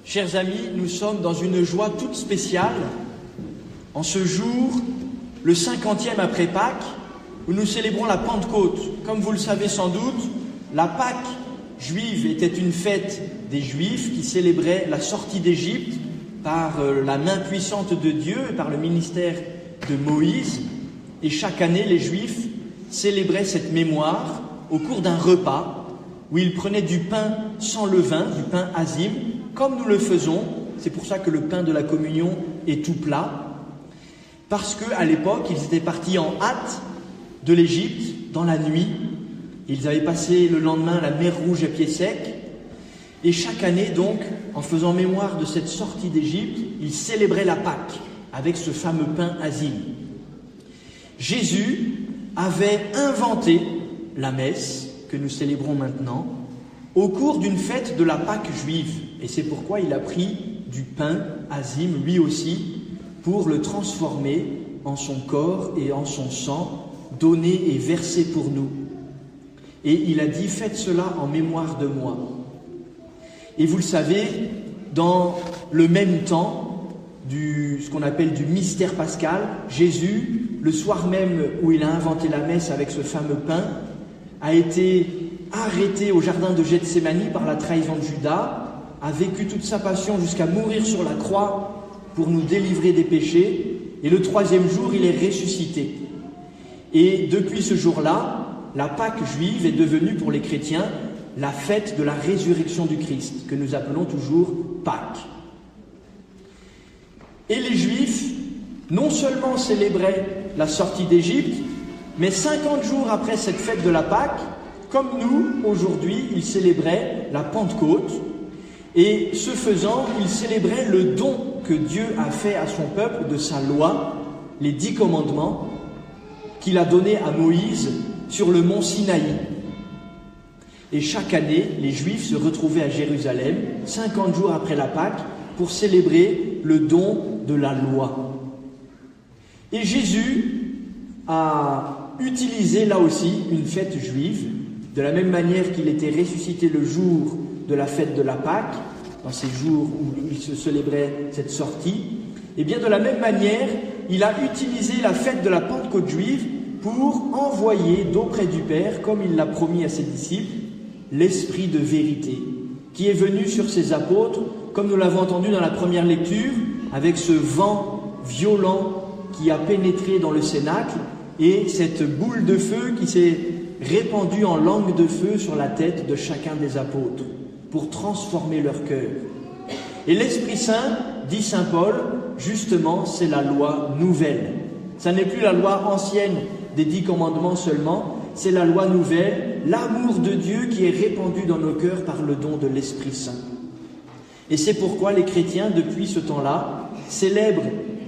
Chers amis, nous sommes dans une joie toute spéciale en ce jour, le 50e après Pâques, où nous célébrons la Pentecôte. Comme vous le savez sans doute, la Pâque juive était une fête des Juifs qui célébrait la sortie d'Égypte par la main puissante de Dieu et par le ministère de Moïse. Et chaque année, les Juifs célébraient cette mémoire au cours d'un repas où ils prenaient du pain sans levain, du pain azim, comme nous le faisons. C'est pour ça que le pain de la communion est tout plat, parce qu'à l'époque, ils étaient partis en hâte de l'Égypte dans la nuit. Ils avaient passé le lendemain la mer Rouge à pied sec. Et chaque année, donc, en faisant mémoire de cette sortie d'Égypte, ils célébraient la Pâque avec ce fameux pain azim. Jésus avait inventé la messe que nous célébrons maintenant au cours d'une fête de la Pâque juive. Et c'est pourquoi il a pris du pain azim, lui aussi, pour le transformer en son corps et en son sang, donné et versé pour nous. Et il a dit, faites cela en mémoire de moi. Et vous le savez, dans le même temps, ce qu'on appelle du mystère pascal, Jésus, le soir même où il a inventé la messe avec ce fameux pain, a été arrêté au jardin de Gethsémani par la trahison de Judas, a vécu toute sa passion jusqu'à mourir sur la croix pour nous délivrer des péchés, et le troisième jour, il est ressuscité. Et depuis ce jour-là, la Pâque juive est devenue pour les chrétiens la fête de la résurrection du Christ, que nous appelons toujours Pâques. Et les Juifs, non seulement célébraient la sortie d'Égypte, mais 50 jours après cette fête de la Pâque, comme nous, aujourd'hui, ils célébraient la Pentecôte. Et ce faisant, ils célébraient le don que Dieu a fait à son peuple de sa loi, les 10 commandements, qu'il a donnés à Moïse sur le mont Sinaï. Et chaque année, les Juifs se retrouvaient à Jérusalem, 50 jours après la Pâque, pour célébrer le don de la loi. Et Jésus a utilisé là aussi une fête juive, de la même manière qu'il était ressuscité le jour de la fête de la Pâque, dans ces jours où il se célébrait cette sortie. Et bien de la même manière, il a utilisé la fête de la Pentecôte juive pour envoyer d'auprès du Père, comme il l'a promis à ses disciples, l'Esprit de vérité, qui est venu sur ses apôtres, comme nous l'avons entendu dans la première lecture, avec ce vent violent qui a pénétré dans le cénacle, et cette boule de feu qui s'est répandue en langue de feu sur la tête de chacun des apôtres, pour transformer leur cœur. Et l'Esprit Saint, dit saint Paul, justement, c'est la loi nouvelle. Ça n'est plus la loi ancienne des 10 commandements seulement, c'est la loi nouvelle, l'amour de Dieu qui est répandu dans nos cœurs par le don de l'Esprit Saint. Et c'est pourquoi les chrétiens, depuis ce temps-là, célèbrent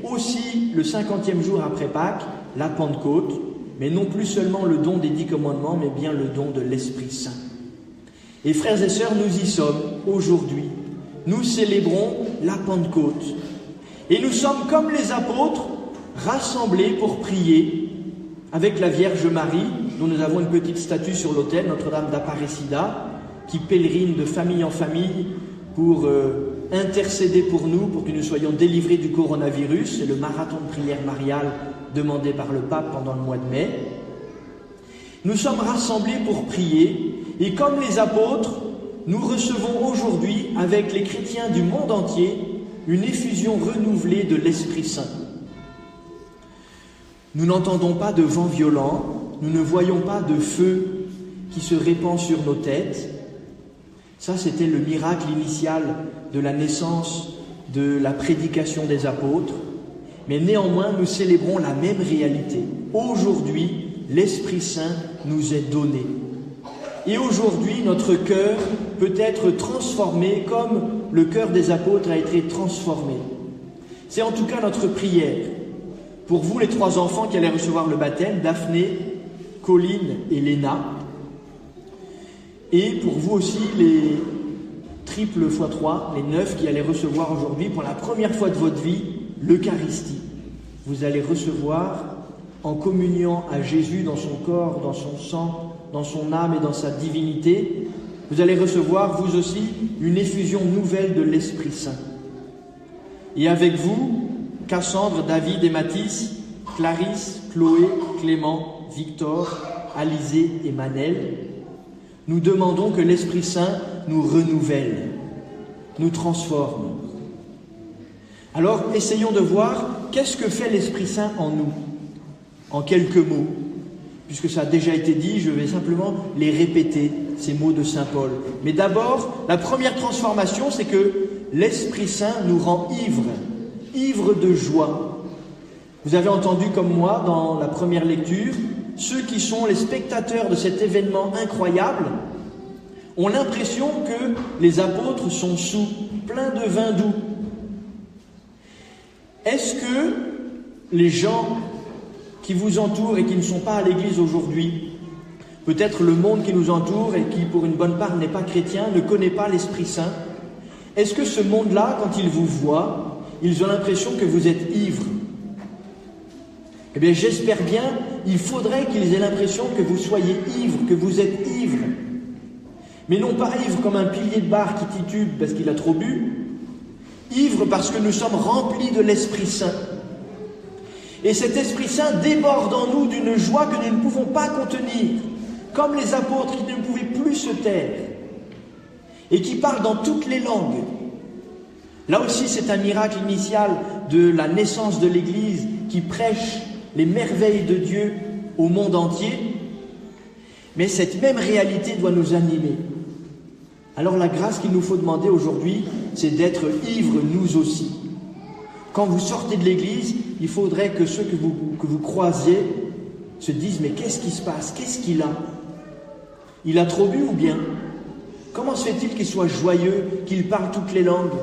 aussi le 50e jour après Pâques, la Pentecôte, mais non plus seulement le don des 10 commandements, mais bien le don de l'Esprit Saint. Et frères et sœurs, nous y sommes aujourd'hui. Nous célébrons la Pentecôte. Et nous sommes comme les apôtres, rassemblés pour prier avec la Vierge Marie, dont nous avons une petite statue sur l'autel, Notre-Dame d'Aparecida, qui pèlerine de famille en famille pour intercéder pour nous, pour que nous soyons délivrés du coronavirus. C'est le marathon de prière mariale demandé par le pape pendant le mois de mai. Nous sommes rassemblés pour prier, et comme les apôtres, nous recevons aujourd'hui, avec les chrétiens du monde entier, une effusion renouvelée de l'Esprit Saint. Nous n'entendons pas de vent violent, nous ne voyons pas de feu qui se répand sur nos têtes. Ça, c'était le miracle initial de la naissance de la prédication des apôtres. Mais néanmoins, nous célébrons la même réalité. Aujourd'hui, l'Esprit Saint nous est donné. Et aujourd'hui, notre cœur peut être transformé comme le cœur des apôtres a été transformé. C'est en tout cas notre prière. Pour vous, les 3 enfants qui allaient recevoir le baptême, Daphné, Colline et Léna. Et pour vous aussi, les triples x3, les 9 qui allaient recevoir aujourd'hui pour la première fois de votre vie, l'Eucharistie. Vous allez recevoir en communion à Jésus dans son corps, dans son sang, dans son âme et dans sa divinité, vous allez recevoir, vous aussi, une effusion nouvelle de l'Esprit Saint. Et avec vous, Cassandre, David et Mathis, Clarisse, Chloé, Clément, Victor, Alizé et Manel, nous demandons que l'Esprit Saint nous renouvelle, nous transforme. Alors, essayons de voir qu'est-ce que fait l'Esprit Saint en nous, en quelques mots. Puisque ça a déjà été dit, je vais simplement les répéter, ces mots de saint Paul. Mais d'abord, la première transformation, c'est que l'Esprit Saint nous rend ivres de joie. Vous avez entendu comme moi, dans la première lecture, ceux qui sont les spectateurs de cet événement incroyable ont l'impression que les apôtres sont sous, pleins de vin doux. Est-ce que les gens qui vous entourent et qui ne sont pas à l'église aujourd'hui, peut-être le monde qui nous entoure et qui pour une bonne part n'est pas chrétien, ne connaît pas l'Esprit Saint, est-ce que ce monde-là, quand ils vous voient, ils ont l'impression que vous êtes ivres? Eh bien, j'espère bien, il faudrait qu'ils aient l'impression que vous soyez ivres, que vous êtes ivres. Mais non pas ivre comme un pilier de bar qui titube parce qu'il a trop bu, ivre parce que nous sommes remplis de l'Esprit Saint. Et cet Esprit Saint déborde en nous d'une joie que nous ne pouvons pas contenir, comme les apôtres qui ne pouvaient plus se taire, et qui parlent dans toutes les langues. Là aussi, c'est un miracle initial de la naissance de l'Église qui prêche les merveilles de Dieu au monde entier. Mais cette même réalité doit nous animer. Alors la grâce qu'il nous faut demander aujourd'hui, c'est d'être ivres nous aussi. Quand vous sortez de l'église, il faudrait que ceux que vous croisiez se disent « Mais qu'est-ce qui se passe? Qu'est-ce qu'il a? Il a trop bu ou bien? Comment se fait-il qu'il soit joyeux, qu'il parle toutes les langues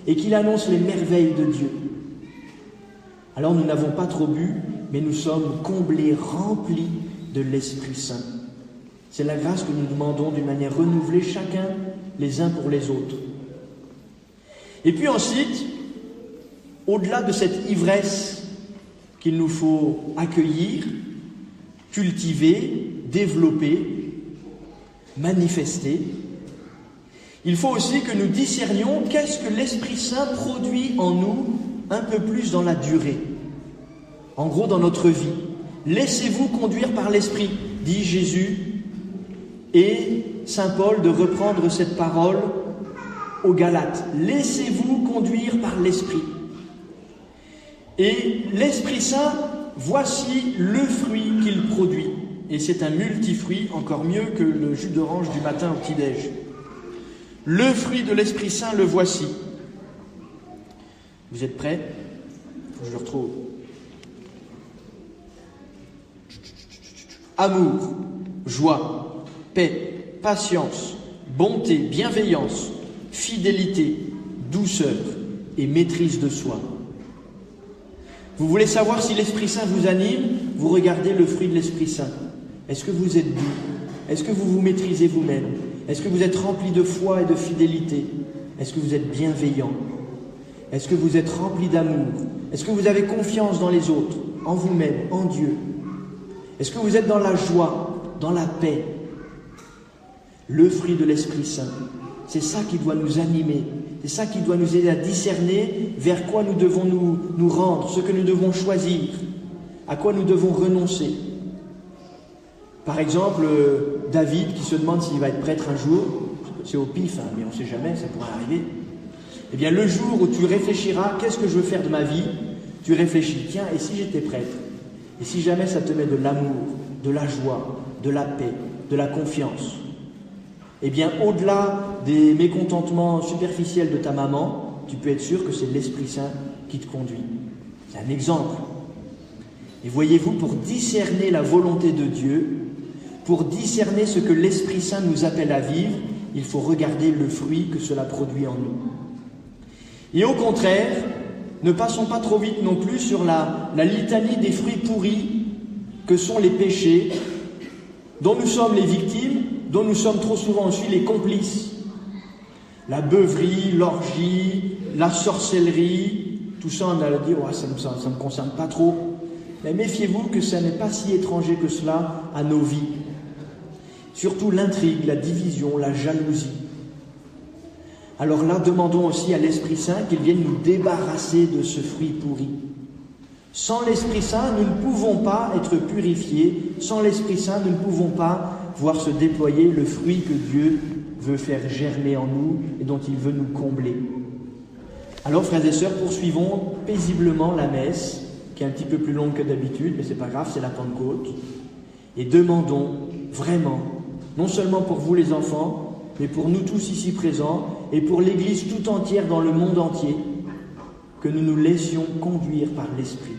et qu'il annonce les merveilles de Dieu ?» Alors nous n'avons pas trop bu, mais nous sommes comblés, remplis de l'Esprit Saint. C'est la grâce que nous demandons d'une manière renouvelée, chacun les uns pour les autres. Et puis ensuite, au-delà de cette ivresse qu'il nous faut accueillir, cultiver, développer, manifester, il faut aussi que nous discernions qu'est-ce que l'Esprit Saint produit en nous un peu plus dans la durée. En gros, dans notre vie. Laissez-vous conduire par l'Esprit, dit Jésus, et saint Paul de reprendre cette parole aux Galates. Laissez-vous conduire par l'Esprit. Et l'Esprit Saint, voici le fruit qu'il produit. Et c'est un multifruit, encore mieux que le jus d'orange du matin au petit-déj. Le fruit de l'Esprit Saint, le voici. Vous êtes prêts? Faut que je le retrouve. Amour, joie, paix, patience, bonté, bienveillance, fidélité, douceur et maîtrise de soi. Vous voulez savoir si l'Esprit Saint vous anime? Vous regardez le fruit de l'Esprit Saint. Est-ce que vous êtes doux? Est-ce que vous vous maîtrisez vous-même? Est-ce que vous êtes rempli de foi et de fidélité? Est-ce que vous êtes bienveillant? Est-ce que vous êtes rempli d'amour? Est-ce que vous avez confiance dans les autres, en vous-même, en Dieu? Est-ce que vous êtes dans la joie, dans la paix? Le fruit de l'Esprit Saint, c'est ça qui doit nous animer, c'est ça qui doit nous aider à discerner vers quoi nous devons nous rendre, ce que nous devons choisir, à quoi nous devons renoncer. Par exemple, David qui se demande s'il va être prêtre un jour, c'est au pif, hein, mais on ne sait jamais, ça pourrait arriver. Eh bien, le jour où tu réfléchiras, qu'est-ce que je veux faire de ma vie? Tu réfléchis, tiens, et si j'étais prêtre? Et si jamais ça te met de l'amour, de la joie, de la paix, de la confiance? Eh bien, au-delà des mécontentements superficiels de ta maman, tu peux être sûr que c'est l'Esprit Saint qui te conduit. C'est un exemple. Et voyez-vous, pour discerner la volonté de Dieu, pour discerner ce que l'Esprit Saint nous appelle à vivre, il faut regarder le fruit que cela produit en nous. Et au contraire, ne passons pas trop vite non plus sur la litanie des fruits pourris que sont les péchés, dont nous sommes les victimes, dont nous sommes trop souvent aussi les complices. La beuverie, l'orgie, la sorcellerie, tout ça on a dit oh, ça ne me concerne pas trop. Mais méfiez-vous que ça n'est pas si étranger que cela à nos vies. surtout l'intrigue, la division, la jalousie. Alors là, demandons aussi à l'Esprit Saint qu'il vienne nous débarrasser de ce fruit pourri. Sans l'Esprit Saint, nous ne pouvons pas être purifiés. Sans l'Esprit Saint, nous ne pouvons pas voir se déployer le fruit que Dieu veut faire germer en nous et dont il veut nous combler. Alors, frères et sœurs, poursuivons paisiblement la messe, qui est un petit peu plus longue que d'habitude, mais c'est pas grave, c'est la Pentecôte. Et demandons vraiment, non seulement pour vous les enfants, mais pour nous tous ici présents, et pour l'Église tout entière dans le monde entier, que nous nous laissions conduire par l'Esprit.